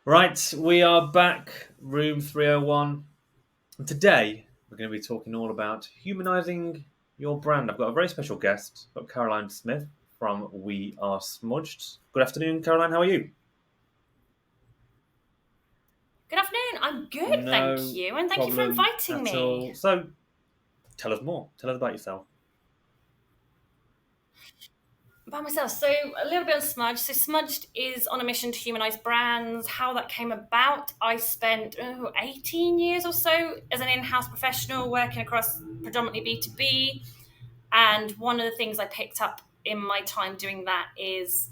Right, we are back, room 301. And today we're going to be talking all about humanising your brand. I've got a very special guest, I've got Caroline Smith from We Are Smudged. Good afternoon, Caroline. How are you? Good afternoon. I'm good, thank No you. And thank you for problem inviting at me. all. So, tell us more. Tell us about yourself. About myself. So, a little bit on Smudged. So, Smudged is on a mission to humanize brands. How that came about, I spent 18 years or so as an in house professional working across predominantly B2B. And one of the things I picked up in my time doing that is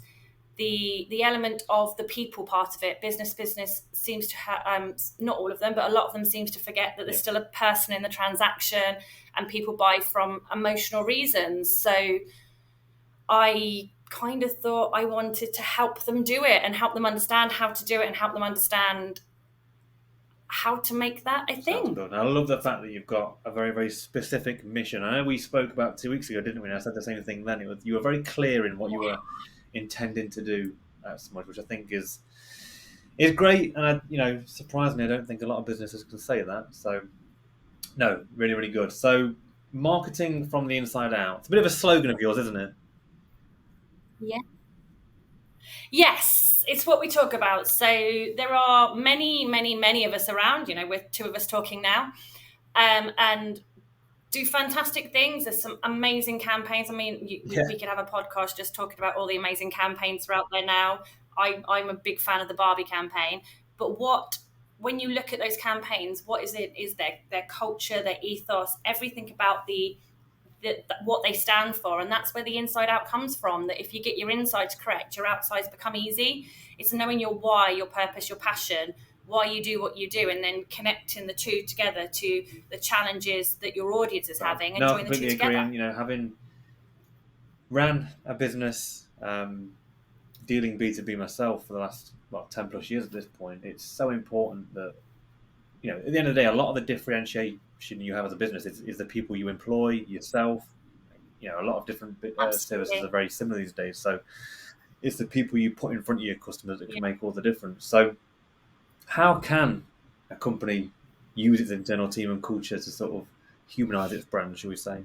the element of the people part of it. Business seems to have not all of them, but a lot of them seems to forget that there's Yeah. still a person in the transaction, and people buy from emotional reasons. So I kind of thought I wanted to help them do it and help them understand how to do it and help them understand how to make that a Sounds thing. good. And I love the fact that you've got a very, very specific mission. I know we spoke about 2 weeks ago, didn't we? And I said the same thing then. You were very clear in what you were intending to do at Smudge, which I think is great. And surprisingly, I don't think a lot of businesses can say that. So, no, really, really good. So, marketing from the inside out. It's a bit of a slogan of yours, isn't it? Yeah. Yes, it's what we talk about. So there are many of us around, with two of us talking now, and do fantastic things. There's some amazing campaigns. I mean, Yeah. we could have a podcast just talking about all the amazing campaigns that are out there now. I'm a big fan of the Barbie campaign. But when you look at those campaigns, what is it? Is their culture, their ethos, everything about what they stand for, and that's where the inside out comes from. That if you get your insides correct, your outsides become easy. It's knowing your why, your purpose, your passion, why you do what you do, and then connecting the two together to the challenges that your audience is Right. having and No, I join the two completely agree. together. And, having ran a business, dealing B2B myself for the last 10 plus years at this point, it's so important that, at the end of the day, a lot of the differentiation you have as a business is the people you employ yourself. A lot of different services are Absolutely. very similar these days. So it's the people you put in front of your customers that Yeah. can make all the difference. So how can a company use its internal team and culture to sort of humanize its brand, shall we say?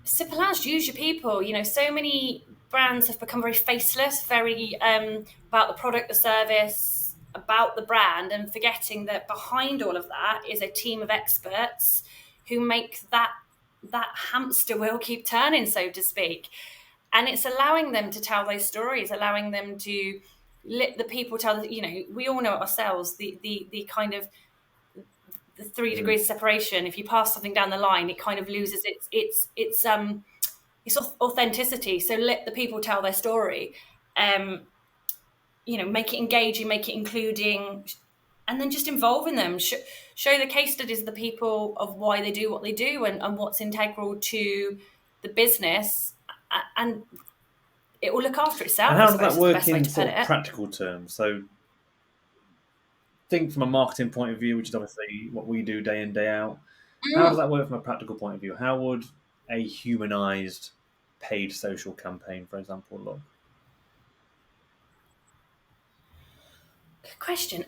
Simple as use your people. So many brands have become very faceless, very about the product, the service, about the brand, and forgetting that behind all of that is a team of experts who make that hamster wheel keep turning, so to speak. And it's allowing them to tell those stories, allowing them to let the people tell. We all know it ourselves. The kind of the three Mm. degrees of separation. If you pass something down the line, it kind of loses its authenticity. So let the people tell their story. Um, make it engaging, make it including, and then just involving them. Show the case studies of the people of why they do what they do, and what's integral to the business, and it will look after And itself, I how does that suppose, is the work best way in to put sort of it. practical terms? So think from a marketing point of view, which is obviously what we do day in, day out. How does Mm. that work from a practical point of view? How would a humanized paid social campaign, for example, look? Good question.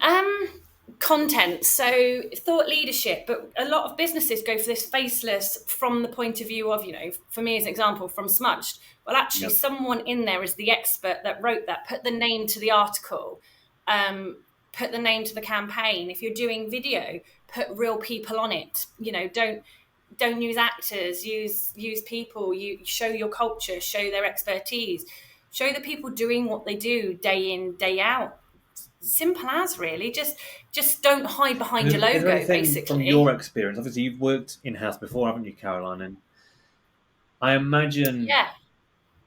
Content. So thought leadership, but a lot of businesses go for this faceless from the point of view of, for me as an example, from Smudged. Well, actually, Yep. someone in there is the expert that wrote that, put the name to the article, put the name to the campaign. If you're doing video, put real people on it. Don't use actors, use people. You show your culture, show their expertise, show the people doing what they do day in, day out. Simple as, really. Just don't hide behind your Is there logo, anything from your basically. experience? Obviously, you've worked in house before, haven't you, Caroline? And I imagine Yeah.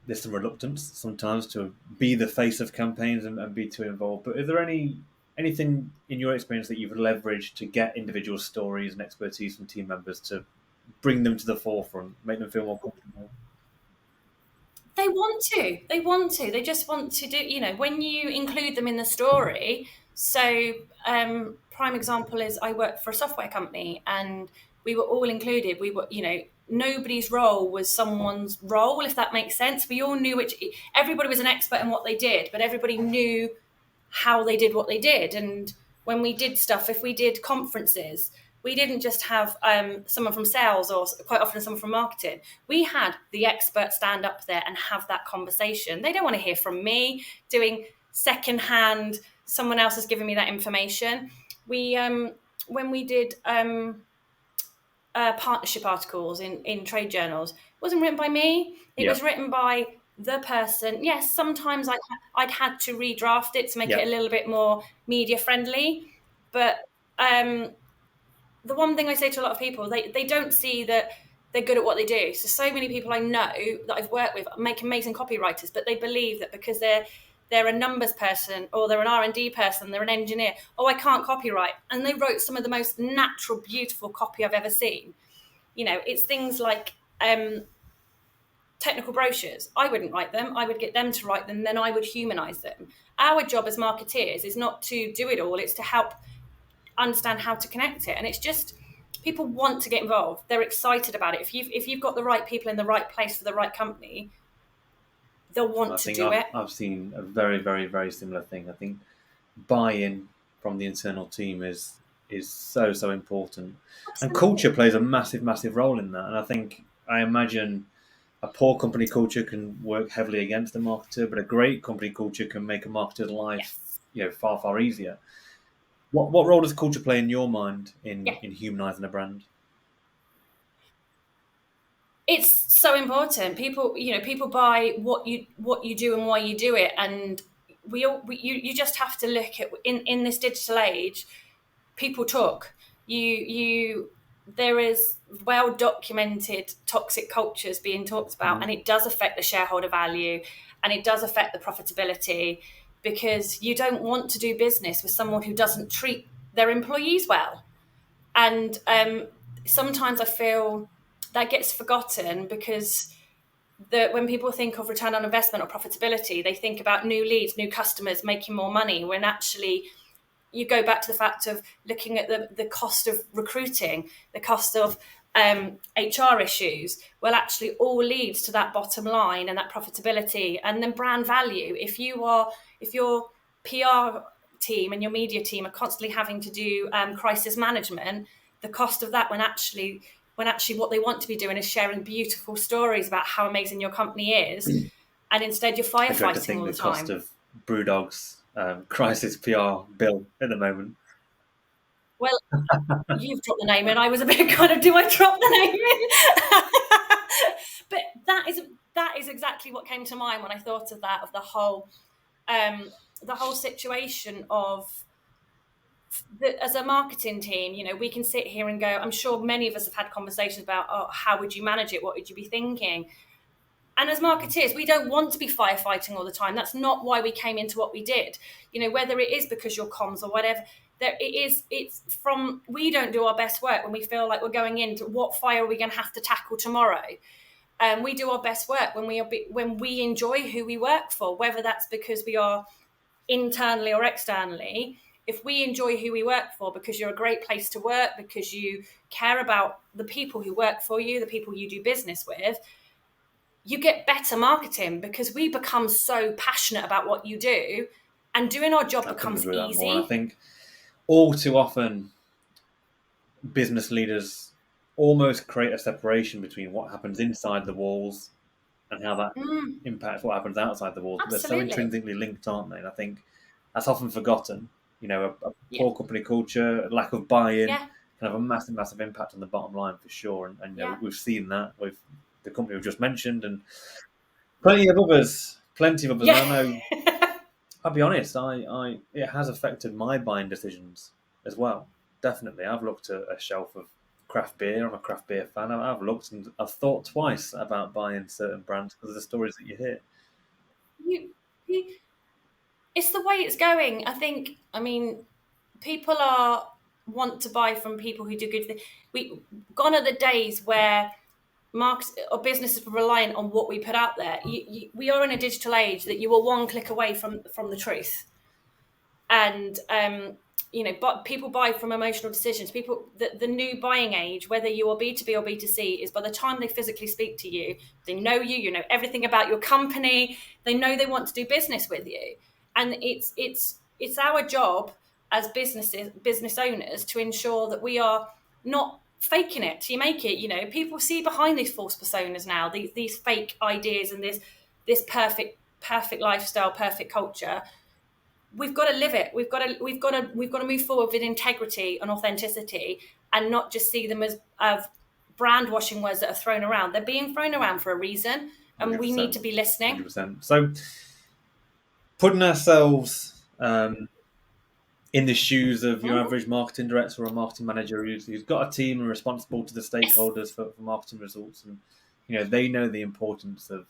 there's some reluctance sometimes to be the face of campaigns and be too involved. But is there anything in your experience that you've leveraged to get individual stories and expertise from team members to bring them to the forefront, make them feel more comfortable? They just want to do, when you include them in the story. So prime example is I worked for a software company, and we were all included. We were, nobody's role was someone's role, if that makes sense. We all knew everybody was an expert in what they did, but everybody knew how they did what they did. And when we did stuff, if we did conferences, we didn't just have someone from sales or quite often someone from marketing. We had the expert stand up there and have that conversation. They don't want to hear from me doing secondhand, someone else has given me that information. When we did partnership articles in trade journals, it wasn't written by me. It Yeah. was written by the person. Yes, sometimes I'd had to redraft it to make Yeah. it a little bit more media friendly. But the one thing I say to a lot of people, they don't see that they're good at what they do. So many people I know that I've worked with make amazing copywriters, but they believe that because they're a numbers person or they're an R&D person, they're an engineer, oh, I can't copyright. And they wrote some of the most natural, beautiful copy I've ever seen. You know, it's things like technical brochures. I wouldn't write them. I would get them to write them, then I would humanize them. Our job as marketeers is not to do it all, it's to help understand how to connect it. And it's just, people want to get involved. They're excited about it. If you've got the right people in the right place for the right company, they'll want I to think do it. I've seen a very, very, very similar thing. I think buy-in from the internal team is so important, and culture Absolutely. plays a massive, massive role in that. And I imagine a poor company culture can work heavily against the marketer, but a great company culture can make a marketer's life, Yes. far, far easier. What role does culture play in your mind Yeah. in humanizing a brand? It's so important. People buy what you do and why you do it. And you just have to look at, in this digital age, people talk. You There is well documented toxic cultures being talked about, Mm-hmm. and it does affect the shareholder value, and it does affect the profitability, because you don't want to do business with someone who doesn't treat their employees well. And sometimes I feel that gets forgotten, because when people think of return on investment or profitability, they think about new leads, new customers, making more money, when actually you go back to the fact of looking at the cost of recruiting, the cost of HR issues. Well, actually, all leads to that bottom line and that profitability, and then brand value. If your PR team and your media team are constantly having to do crisis management, the cost of that, when actually what they want to be doing is sharing beautiful stories about how amazing your company is, and instead you're I dread to firefighting think all the the cost time. of Brewdog's crisis PR bill at the moment. Well, you've dropped the name in. I was a bit kind of, do I drop the name in? But that is exactly what came to mind when I thought of that, of the whole situation of as a marketing team. We can sit here and go, I'm sure many of us have had conversations about, oh, how would you manage it? What would you be thinking? And as marketeers, we don't want to be firefighting all the time. That's not why we came into what we did. Whether it is because you're comms or whatever, we don't do our best work when we feel like we're going into what fire are we going to have to tackle tomorrow. We do our best work when we enjoy who we work for, whether that's because we are internally or externally. If we enjoy who we work for because you're a great place to work, because you care about the people who work for you, the people you do business with, you get better marketing, because we become so passionate about what you do, and doing our job I couldn't becomes agree with that more. And I easy. think all too often business leaders almost create a separation between what happens inside the walls and how that impacts what happens outside the walls. But they're so Absolutely. intrinsically linked, aren't they? And I think that's often forgotten. A Yeah. poor company culture, a lack of buy-in, Yeah. can have a massive, massive impact on the bottom line for sure. And Yeah. we've seen that with the company we've just mentioned, and plenty of others. Plenty of others. And Yeah. I know. I'll be honest. It has affected my buying decisions as well. Definitely, I've looked at a shelf of craft beer. I'm a craft beer fan. I've looked and I've thought twice about buying certain brands because of the stories that you hear. you, you it's the way it's going. I mean, people are want to buy from people who do good things. We Gone are the days where markets or businesses were reliant on what we put out there. We are in a digital age that you are one click away from the truth. And but people buy from emotional decisions. People, the new buying age, whether you are B2B or B2C, is by the time they physically speak to you, they know you, you know everything about your company, they know they want to do business with you. And it's our job as business owners to ensure that we are not faking it till you make it. People see behind these false personas now, these fake ideas, and this perfect lifestyle, perfect culture. We've got to live it. We've got to move forward with integrity and authenticity, and not just see them as brand washing words that are thrown around. They're being thrown around for a reason, and we need 100%. to be listening. 100%. So putting ourselves in the shoes of your Mm-hmm. average marketing director or marketing manager who's got a team and responsible to the Yes. stakeholders for marketing results, and they know the importance of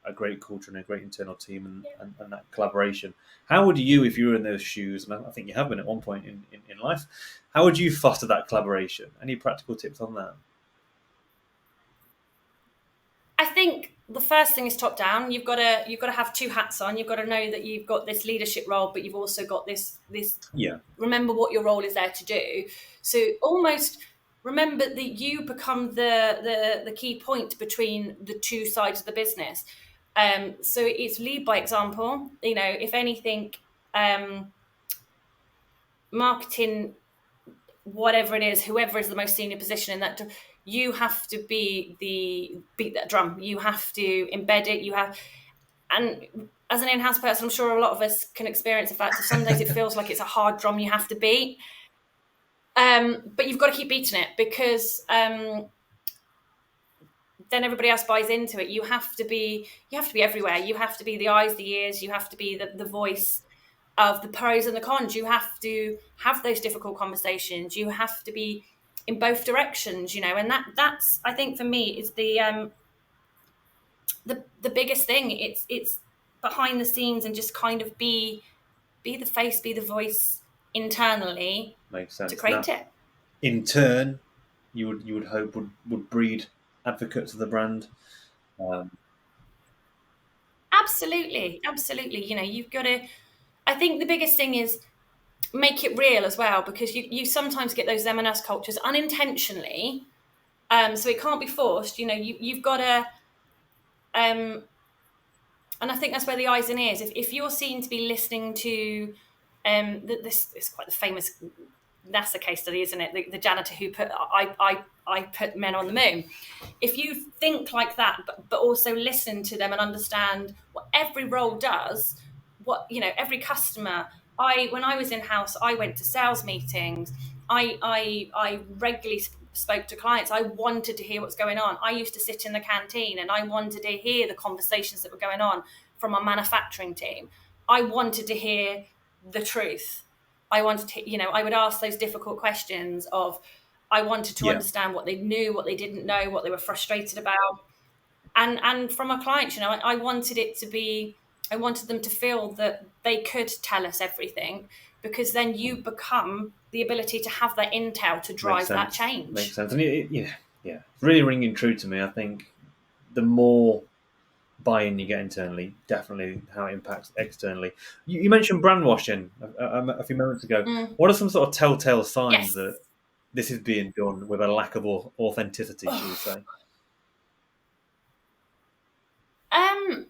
a great culture and a great internal team, and that collaboration. How would you, if you were in those shoes, and I think you have been at one point in life, how would you foster that collaboration? Any practical tips on that? I think the first thing is top down. You've got to have two hats on. You've got to know that you've got this leadership role, but you've also got this. Yeah, Remember what your role is there to do. So almost remember that you become the key point between the two sides of the business. So it's lead by example. If anything, marketing, whatever it is, whoever is the most senior position in that, you have to beat that drum. You have to embed it. And as an in-house person, I'm sure a lot of us can experience the fact that some days it feels like it's a hard drum you have to beat. But you've got to keep beating it, because then everybody else buys into it. You have to be everywhere. You have to be the eyes, the ears. You have to be the voice of the pros and the cons. You have to have those difficult conversations. You have to be in both directions, and that's, I think, for me, is the biggest thing. It's behind the scenes, and just kind of be the face, be the voice internally makes to sense. create Now, it. in turn, you would hope would breed advocates of the brand. Um, Absolutely. You've got to. I think the biggest thing is make it real as well, because you sometimes get those M&S cultures unintentionally. So it can't be forced. You've got to. And I think that's where the eyes and ears. If you're seen to be listening to, this is quite the famous NASA case study, isn't it? The janitor who put I put men on the moon. If you think like that, but also listen to them and understand what every role does, what every customer. When I was in house, I went to sales meetings. I regularly spoke to clients. I wanted to hear what's going on. I used to sit in the canteen and I wanted to hear the conversations that were going on from our manufacturing team. I wanted to hear the truth. I wanted to, I would ask those difficult questions of, I wanted to yeah, understand what they knew, what they didn't know, what they were frustrated about. And from our clients, I wanted it to be, I wanted them to feel that they could tell us everything, because then you become the ability to have that intel to makes drive that sense. Makes change. sense. And yeah, it's really ringing true to me. I think the more buy-in you get internally, definitely how it impacts externally. You mentioned brand washing a few moments ago. Mm. What are some sort of telltale signs Yes. that this is being done with a lack of authenticity, should we Oh, say? um,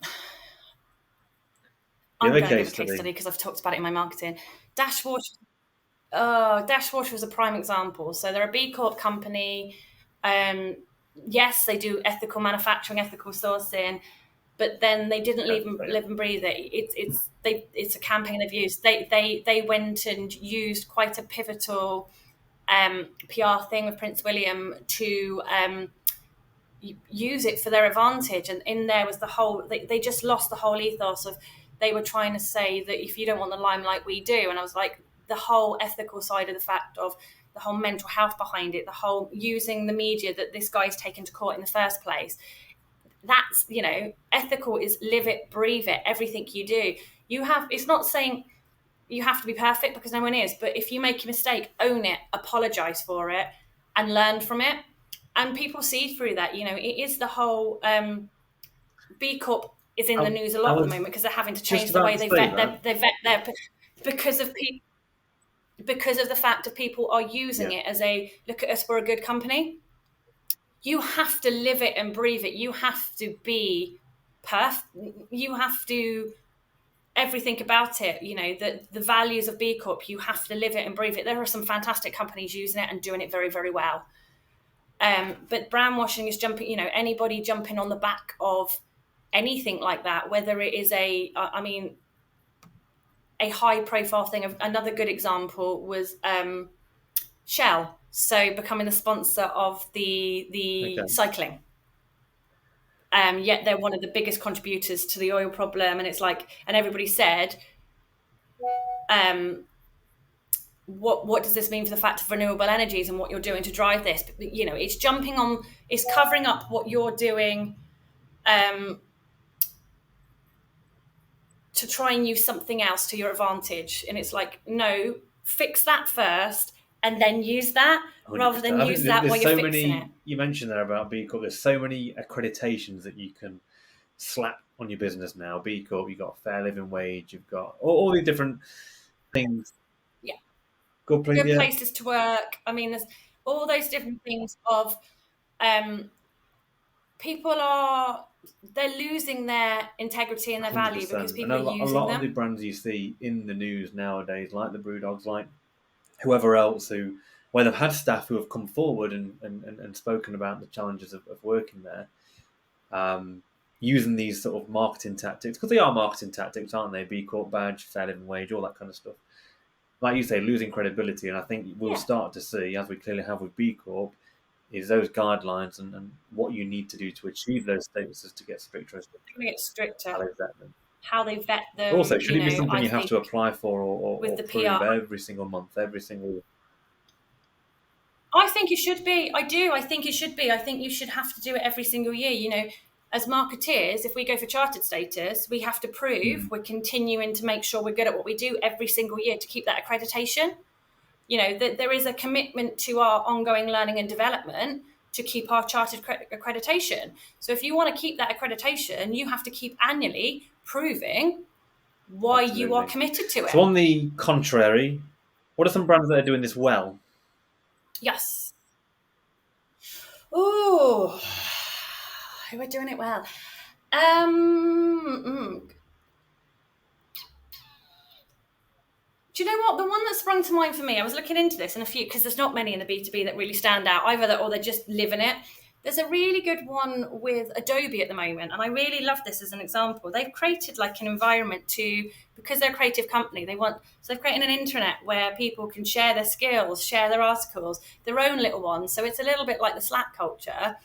Do you I'm have a going to give case a case study? study because I've talked about it in my marketing. Dashwash. Dashwash was a prime example. So they're a B Corp company. Um, yes, they do ethical manufacturing, ethical sourcing, but then they didn't Yeah, live and breathe it. It's a campaign they've used. They went and used quite a pivotal PR thing with Prince William to use it for their advantage. And in there was the whole, they just lost the whole ethos of, they were trying to say that if you don't want the limelight, we do. And I was like, the whole ethical side of the fact of the whole mental health behind it, the whole using the media that this guy's taken to court in the first place. That's, ethical is live it, breathe it, everything you do. It's not saying you have to be perfect, because no one is, but if you make a mistake, own it, apologize for it, and learn from it. And people see through that. It is the whole B Corp is in I, the news a I lot at the was moment because they're having to just change the about way to say that. they vet their, because of people. because of the fact that people are using Yeah. it as a look at us, we're a good company. You have to live it and breathe it. You have to be perfect. You have to everything about it. You know, the values of B Corp. You have to live it and breathe it. There are some fantastic companies using it and doing it very, very well. But brand washing is jumping. You know, anybody jumping on the back of anything like that, whether it is I mean, a high profile thing. Another good example was Shell. So becoming the sponsor of the Okay. cycling. Yet they're one of the biggest contributors to the oil problem, and it's like, and everybody said, um, what does this mean for the fact of renewable energies and what you're doing to drive this? But, you know, it's jumping on, it's covering up what you're doing um, to try and use something else to your advantage, and it's like, no, fix that first and then use that, rather 100%. than I think use that while there's you're so fixing it. many. You mentioned there about B Corp. There's so many accreditations that you can slap on your business now. B Corp. You've got fair living wage. You've got all these different things. Yeah, Good place. good Yeah. places to work. I mean, there's all those different things of um, people are, they're losing their integrity and their value because 100%. And people are a using lot of the them. brands you see in the news nowadays, like the Brewdogs, like whoever else who, where they've had staff who have come forward and spoken about the challenges of working there, um, using these sort of marketing tactics, because they are marketing tactics, aren't they? B Corp badge, fair living wage, all that kind of stuff. Like you say, losing credibility. And I think we'll Yeah, start to see, as we clearly have with B Corp, is those guidelines and what you need to do to achieve those statuses to get stricter and stricter. it's going to get stricter. How they vet them. How they vet Also, them, should you it be know, something I you have think to apply for with or the prove PR. every single month, every single. I think it should be. I do. I think it should be. I think you should have to do it every single year. You know, as marketeers, if we go for chartered status, we have to prove Mm, we're continuing to make sure we're good at what we do every single year to keep that accreditation. You know, that there is a commitment to our ongoing learning and development to keep our chartered accreditation. So if you want to keep that accreditation, you have to keep annually proving why you are absolutely. committed to it. So, on the contrary, what are some brands that are doing this well? Yes. Oh, we're doing it well. Do you know what? The one that sprung to mind for me, I was looking into this and a few, because there's not many in the B2B that really stand out, either that or they're just living it. There's a really good one with Adobe at the moment, and I really love this as an example. They've created like an environment to, because they're a creative company, so they've created an intranet where people can share their skills, share their articles, their own little ones. So it's a little bit like the Slack culture.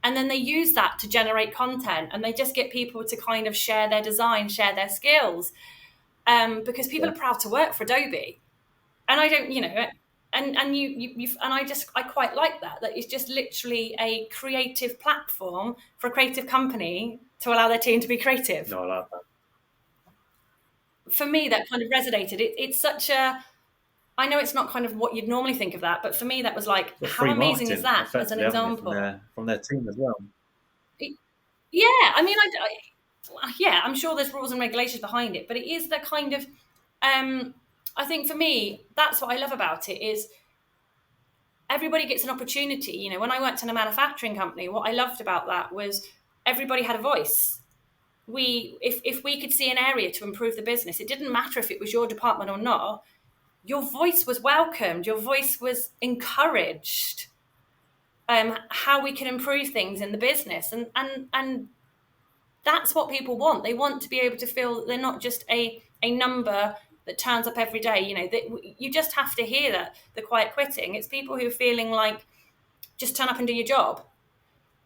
And then they use that to generate content, and they just get people to kind of share their design, share their skills, because people Yeah. are proud to work for Adobe. And I don't, you know, and you and I quite like that. That it's just literally a creative platform for a creative company to allow their team to be creative. No, I like that. For me, that kind of resonated. It's such a, I know it's not kind of what you'd normally think of that, but for me, that was like, But how free amazing is marketing, that as an effectively, haven't they, example? from their team as well? Yeah, I mean, yeah, I'm sure there's rules and regulations behind it, but it is the kind of, um, I think for me, that's what I love about it is everybody gets an opportunity. You know, when I worked in a manufacturing company, what I loved about that was everybody had a voice. If we could see an area to improve the business, it didn't matter if it was your department or not. Your voice was welcomed. Your voice was encouraged. How we can improve things in the business, and that's what people want. They want to be able to feel that they're not just a number that turns up every day. You know, that you just have to hear that the quiet quitting. It's people who are feeling like just turn up and do your job.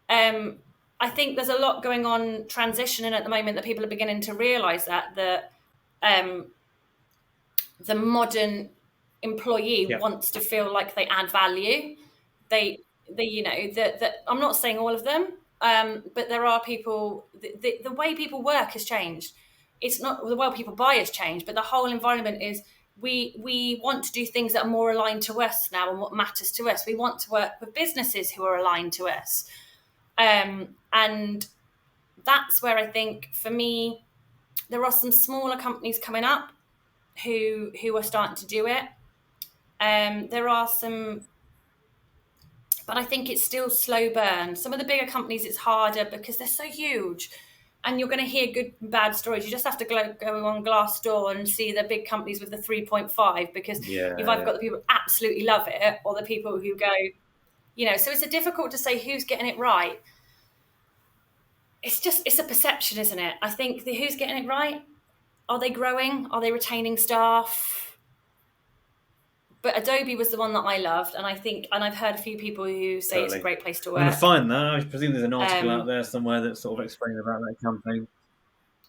Um, I think there's a lot going on transitioning at the moment that people are beginning to realise that um, the modern employee Yeah. wants to feel like they add value. They you know that I'm not saying all of them, but there are people. The way people work has changed. It's not the way people buy has changed, but the whole environment is. We want to do things that are more aligned to us now and what matters to us. We want to work with businesses who are aligned to us, and that's where I think for me there are some smaller companies coming up who are starting to do it. There are some, but I think it's still slow burn. Some of the bigger companies, it's harder because they're so huge, and you're going to hear good and bad stories. You just have to go on Glassdoor and see the big companies with the 3.5, because Yeah, you've either yeah. got the people who absolutely love it or the people who go, so it's a difficult to say who's getting it right. It's a perception, isn't it? I think who's getting it right. Are they growing? Are they retaining staff? But Adobe was the one that I loved, and I've heard a few people who say it's a Totally. great place to I'm going to work. find that. I presume there's an article out Um, there somewhere that sort of explains about that campaign.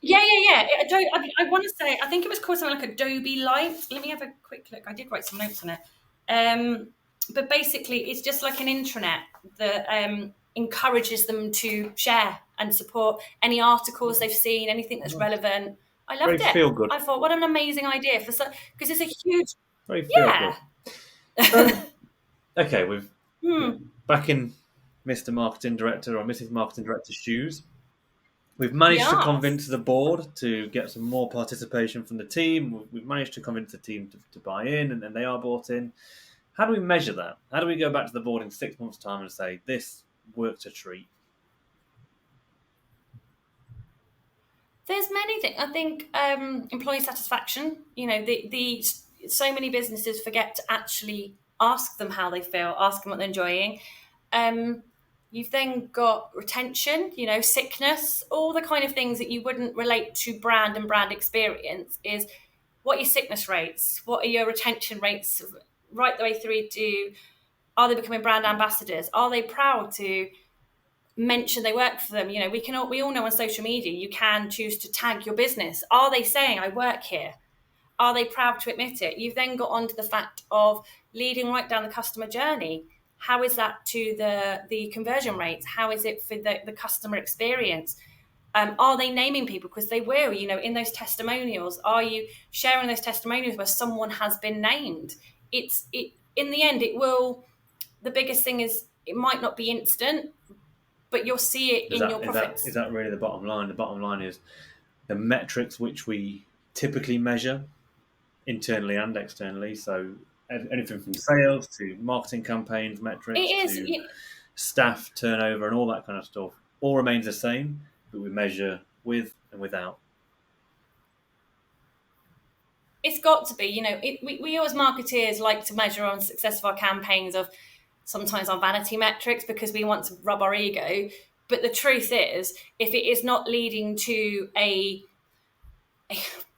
yeah. I want to say, I think it was called something like Adobe Light. Let me have a quick look. I did write some notes on it. But basically, it's just like an intranet that encourages them to share and support any articles they've seen, anything that's relevant. I Very loved it. feel good. I thought, what an amazing idea because it's a huge, Very feel good. yeah. So, okay, we've Hmm. back in Mr. Marketing Director or Mrs. Marketing Director's shoes. We've managed to Yes. convince the board to get some more participation from the team. We've managed to convince the team to buy in, and they are bought in. How do we measure that? How do we go back to the board in 6 months' time and say this worked a treat? There's many things. I think employee satisfaction. The so many businesses forget to actually ask them how they feel, ask them what they're enjoying. Um, you've then got retention. Sickness, all the kind of things that you wouldn't relate to brand and brand experience. Is what are your sickness rates? What are your retention rates? Right the way through to, are they becoming brand ambassadors? Are they proud to mention they work for them? We all know on social media you can choose to tag your business. Are they saying I work here? Are they proud to admit it? You've then got onto the fact of leading right down the customer journey. How is that to the conversion rates? How is it for the customer experience? Are they naming people? Because they will, in those testimonials. Are you sharing those testimonials where someone has been named? In the end, it will. The biggest thing is it might not be instant, but you'll see it Is in that your is that is profits. that really the bottom line? The bottom line is the metrics which we typically measure internally and externally. So anything from sales to marketing campaigns It metrics is. to staff turnover and all that kind of stuff all remains the same, but we measure with and without. It's got to be. We as marketeers like to measure on success of our campaigns of sometimes on vanity metrics because we want to rub our ego. But the truth is, if it is not leading to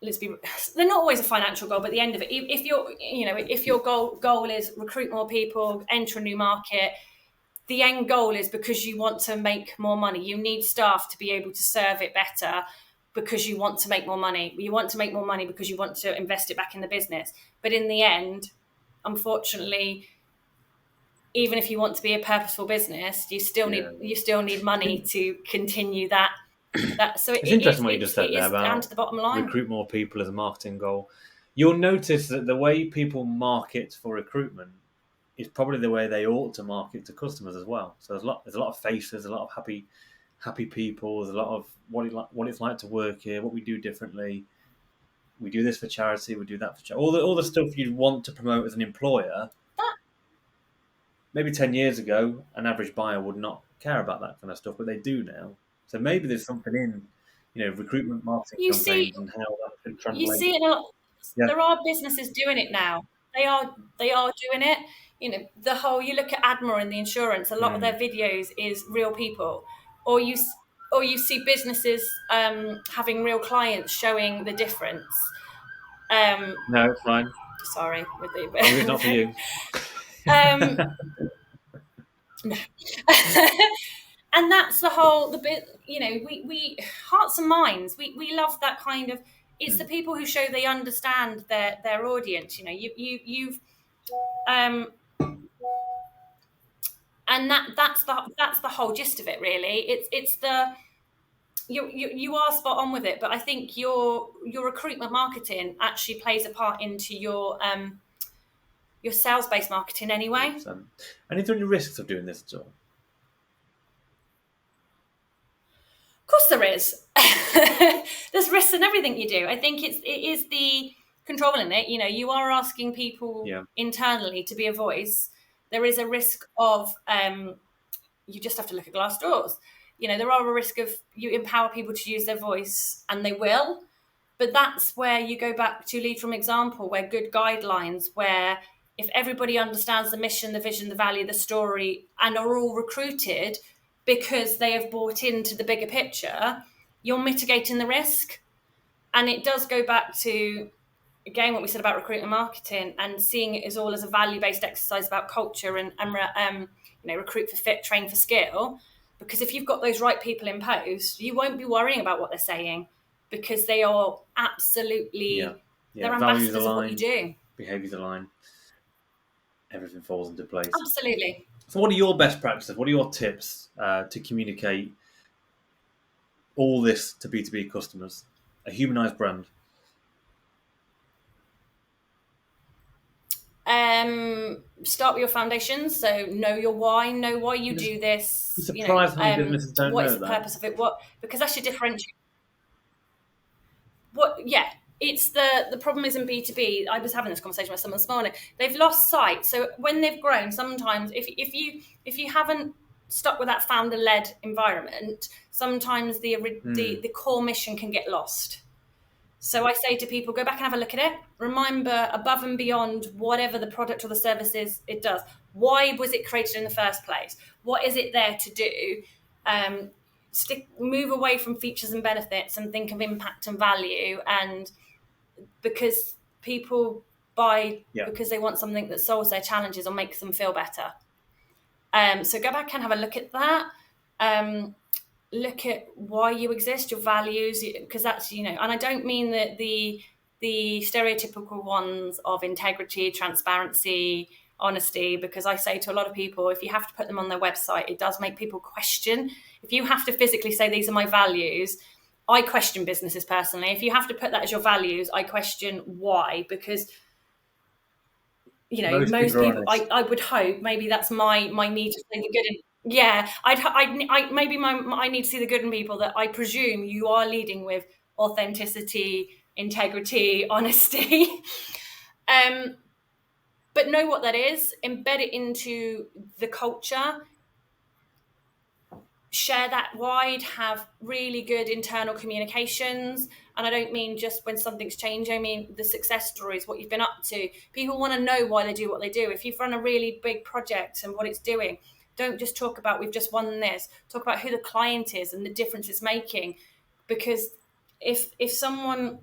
let's be, they're not always a financial goal, but at the end of it, if your goal is recruit more people, enter a new market, the end goal is because you want to make more money. You need staff to be able to serve it better because you want to make more money. You want to make more money because you want to invest it back in the business. But in the end, unfortunately, even if you want to be a purposeful business, you still Yeah, need money to continue that. So it's interesting what you just it said there is down about to the bottom line. recruit more people as a marketing goal. You'll notice that the way people market for recruitment is probably the way they ought to market to customers as well. So there's a lot of faces, a lot of happy people. There's a lot of what it's like to work here, what we do differently. We do this for charity. We do that for charity. All the stuff you'd want to promote as an employer. That Maybe 10 years ago, an average buyer would not care about that kind of stuff, but they do now. So maybe there's something in, recruitment marketing you see campaigns and how that can you translate. see it in a lot. Yeah. There are businesses doing it now. They are doing it. The whole, you look at Admiral in the insurance, a lot of their Mm. videos is real people, or you see businesses having real clients showing the difference. um No, it's fine. Sorry with As long as it's not for the you. um and that's the whole the bit. We hearts and minds, we love that kind of. It's the people who show they understand their audience. You've um and that's the whole gist of it, really. It's the you are spot on with it, but I think your recruitment marketing actually plays a part into your sales based marketing anyway. 100%. And is there any risks of doing this at all? Of course there is. There's risks in everything you do. I think it is the controlling it, you are asking people Yeah. internally to be a voice. There is a risk of, you just have to look at glass doors. There are a risk of, you empower people to use their voice and they will. But that's where you go back to lead from example, where good guidelines, where if everybody understands the mission, the vision, the value, the story, and are all recruited because they have bought into the bigger picture, you're mitigating the risk. And it does go back to, again, what we said about recruitment marketing and seeing it as all as a value-based exercise about culture and recruit for fit, train for skill. Because if you've got those right people in post, you won't be worrying about what they're saying, because they are Yeah. absolutely, Yeah. they're Values ambassadors of what you align, do. behaviors align, everything falls into place. Absolutely. So, what are your best practices? What are your tips to communicate all this to B2B customers? A humanized brand. Start with your foundations. So know your why, know why you Just do be this. surprised how many businesses don't What is know the that. purpose of it? Because that's your differentiator. Yeah, it's the problem isn't B2B. I was having this conversation with someone this morning. They've lost sight. So when they've grown, sometimes if you haven't stuck with that founder led environment, sometimes the core mission can get lost. So I say to people, go back and have a look at it. Remember, above and beyond whatever the product or the service is, it does. Why was it created in the first place? What is it there to do? Move away from features and benefits and think of impact and value. And because people buy Yeah. because they want something that solves their challenges or makes them feel better. So go back and have a look at that. Look at why you exist, your values, because that's, and I don't mean that the stereotypical ones of integrity, transparency, honesty, because I say to a lot of people, if you have to put them on their website, it does make people question. If you have to physically say these are my values, I question businesses personally. If you have to put that as your values, I question why, because Most people most are people, honest. I would hope, maybe that's my need to see the good in, yeah, I maybe I need to see the good in people, that I presume you are leading with authenticity, integrity, honesty. But know what that is, embed it into the culture, share that wide, have really good internal communications. And I don't mean just when something's changed, I mean the success stories, what you've been up to. People want to know why they do what they do. If you've run a really big project and what it's doing, don't just talk about we've just won this. Talk about who the client is and the difference it's making. Because if someone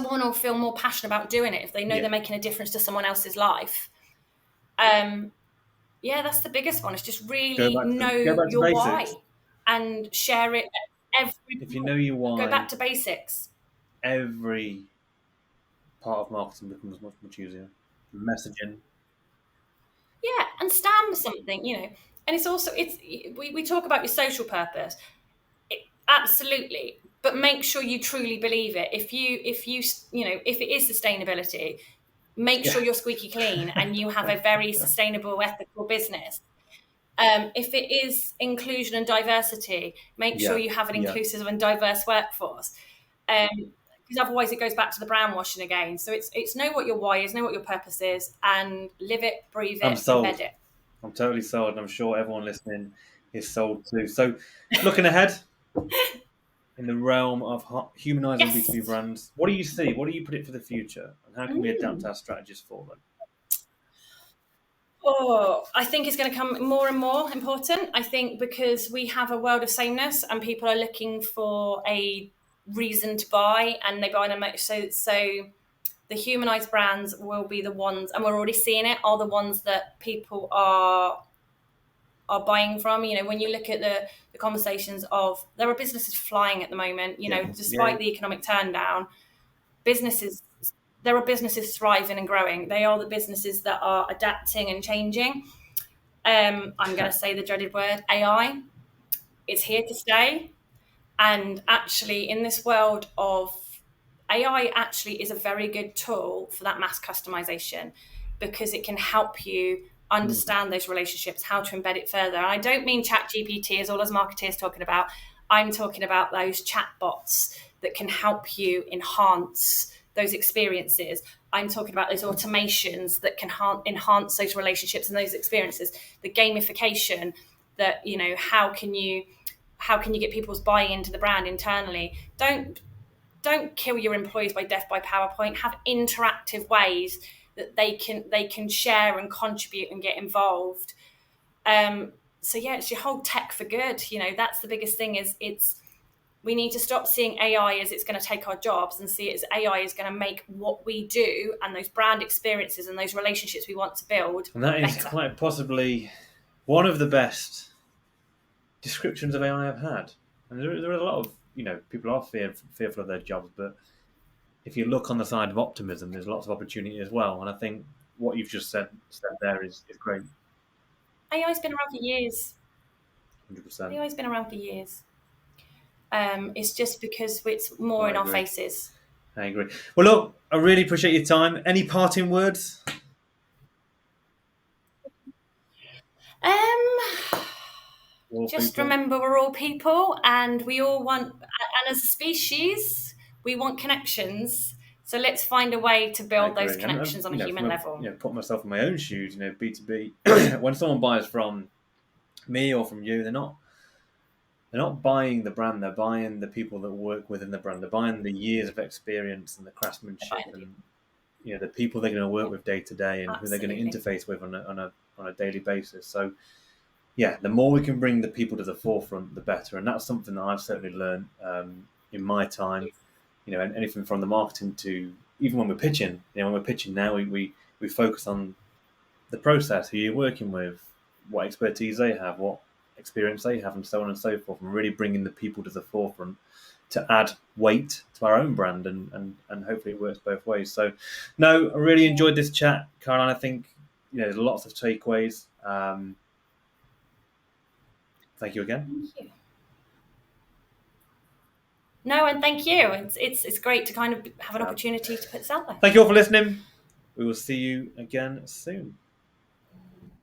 will feel more passionate about doing it if they know Yeah. they're making a difference to someone else's life. Yeah, that's the biggest one. It's just really Go know back to your basics. why and share it every If you know your go back why, to basics. every part of marketing becomes much easier. Messaging. Yeah, and stand for something, And it's also, we talk about your social purpose. Absolutely, but make sure you truly believe it. If it is sustainability, make Yeah. sure you're squeaky clean and you have a very sustainable, ethical business. If it is inclusion and diversity, make sure Yeah. you have an Yeah. inclusive and diverse workforce. Because otherwise it goes back to the brand washing again. So it's know what your why is, know what your purpose is, and live it, breathe I'm it, embed sold. it. I'm totally sold, and I'm sure everyone listening is sold too. So, looking ahead in the realm of humanizing B2B Yes. brands, what do you see? What do you predict for the future, and how can we adapt Mm. our strategies for them? Oh, I think it's going to come more and more important. I think because we have a world of sameness and people are looking for a reason to buy, and they buy them. So the humanized brands will be the ones, and we're already seeing it, are the ones that people are buying from. When you look at the conversations of, there are businesses flying at the moment, Yeah. Yeah. despite the economic turndown, businesses, there are businesses thriving and growing. They are the businesses that are adapting and changing. I'm going to say the dreaded word, AI. It's here to stay. And actually, in this world of AI, actually is a very good tool for that mass customization, because it can help you Mm. understand those relationships, how to embed it further. And I don't mean chat GPT, as all us marketeers talking about. I'm talking about those chat bots that can help you enhance those experiences. I'm talking about those automations that can enhance those relationships and those experiences. The gamification that, how can you get people's buy-in to the brand internally? Don't kill your employees by death by PowerPoint. Have interactive ways that they can share and contribute and get involved. So yeah, it's your whole tech for good. That's the biggest thing. We need to stop seeing AI as it's going to take our jobs and see it as AI is going to make what we do and those brand experiences and those relationships we want to build And that is better. quite possibly one of the best descriptions of AI I've had. And there are a lot of, people are fearful of their jobs, but if you look on the side of optimism, there's lots of opportunity as well. And I think what you've just said there is great. AI's been around for years. 100%. AI's been around for years. It's just because it's more I in our agree. faces. I agree. Well, look, I really appreciate your time. Any parting words? Just remember, we're all people, and we all want, and as a species, we want connections. So let's find a way to build those connections on a human level. Put myself in my own shoes. B2B. When someone buys from me or from you, they're not buying the brand. They're buying the people that work within the brand. They're buying the years of experience and the craftsmanship and the people they're going to work with day to day and who they're going to interface with on a daily basis. So yeah, the more we can bring the people to the forefront, the better. And that's something that I've certainly learned in my time. Anything from the marketing to even when we're pitching. When we're pitching now, we focus on the process, who you're working with, what expertise they have, what experience they have, and so on and so forth, and really bringing the people to the forefront to add weight to our own brand, and hopefully it works both ways. So, no, I really enjoyed this chat, Caroline. I think there's lots of takeaways. Thank you again. Thank you. No, and thank you. It's great to kind of have an opportunity to put this out there. Thank you all for listening. We will see you again soon.